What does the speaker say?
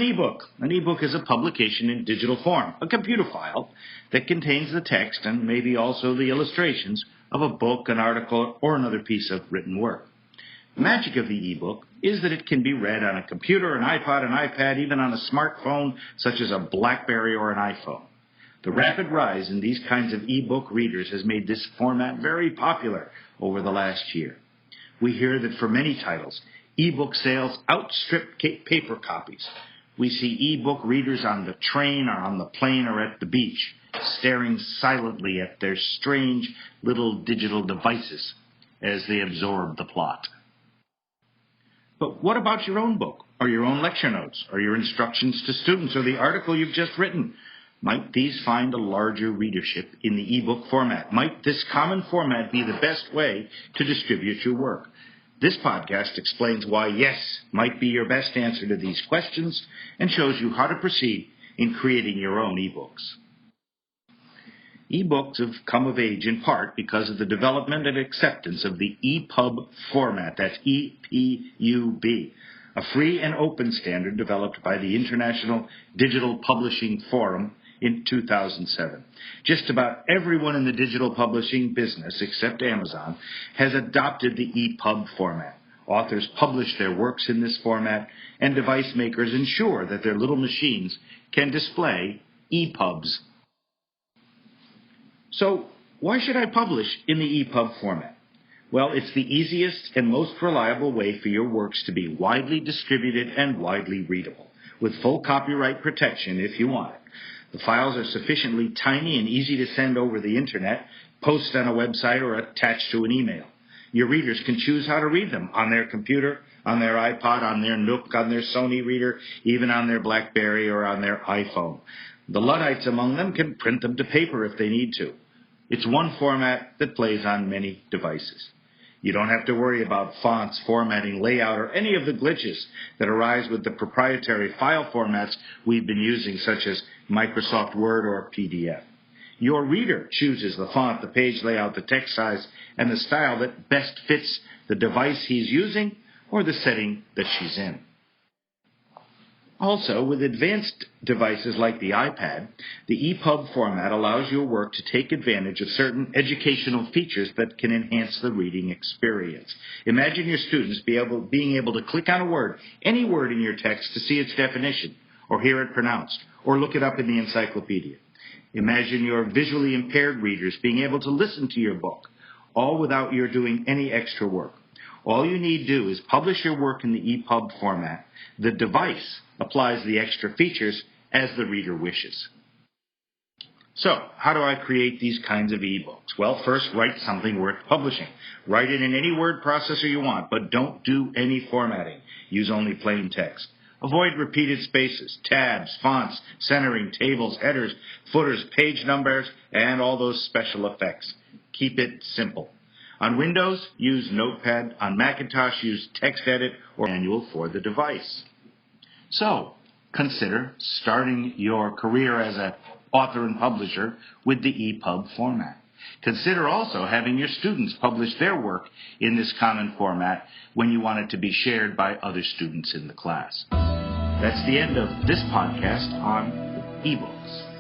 eBook. An eBook is a publication in digital form, a computer file that contains the text and maybe also the illustrations of a book, an article, or another piece of written work. The magic of the eBook is that it can be read on a computer, an iPod, an iPad, even on a smartphone such as a BlackBerry or an iPhone. The rapid rise in these kinds of eBook readers has made this format very popular over the last year. We hear that for many titles, eBook sales outstrip paper copies. We see eBook readers on the train or on the plane or at the beach, staring silently at their strange little digital devices as they absorb the plot. But what about your own book, or your own lecture notes, or your instructions to students, or the article you've just written? Might these find a larger readership in the eBook format? Might this common format be the best way to distribute your work? This podcast explains why yes might be your best answer to these questions and shows you how to proceed in creating your own eBooks. eBooks have come of age in part because of the development and acceptance of the EPUB format, that's E-P-U-B, a free and open standard developed by the International Digital Publishing Forum in 2007. Just about everyone in the digital publishing business, except Amazon, has adopted the EPUB format. Authors publish their works in this format, and device makers ensure that their little machines can display EPUBs. So, why should I publish in the EPUB format? Well, it's the easiest and most reliable way for your works to be widely distributed and widely readable, with full copyright protection if you want it. The files are sufficiently tiny and easy to send over the internet, post on a website, or attach to an email. Your readers can choose how to read them on their computer, on their iPod, on their Nook, on their Sony reader, even on their BlackBerry or on their iPhone. The Luddites among them can print them to paper if they need to. It's one format that plays on many devices. You don't have to worry about fonts, formatting, layout, or any of the glitches that arise with the proprietary file formats we've been using, such as Microsoft Word or PDF. Your reader chooses the font, the page layout, the text size, and the style that best fits the device he's using or the setting that she's in. Also, with advanced devices like the iPad, the EPUB format allows your work to take advantage of certain educational features that can enhance the reading experience. Imagine your students being able to click on a word, any word in your text, to see its definition, or hear it pronounced, or look it up in the encyclopedia. Imagine your visually impaired readers being able to listen to your book, all without your doing any extra work. All you need to do is publish your work in the EPUB format. The device applies the extra features as the reader wishes. So, how do I create these kinds of ebooks? Well, first, write something worth publishing. Write it in any word processor you want, but don't do any formatting. Use only plain text. Avoid repeated spaces, tabs, fonts, centering, tables, headers, footers, page numbers, and all those special effects. Keep it simple. On Windows, use Notepad. On Macintosh, use TextEdit or Manual for the device. So, consider starting your career as an author and publisher with the EPUB format. Consider also having your students publish their work in this common format when you want it to be shared by other students in the class. That's the end of this podcast on eBooks.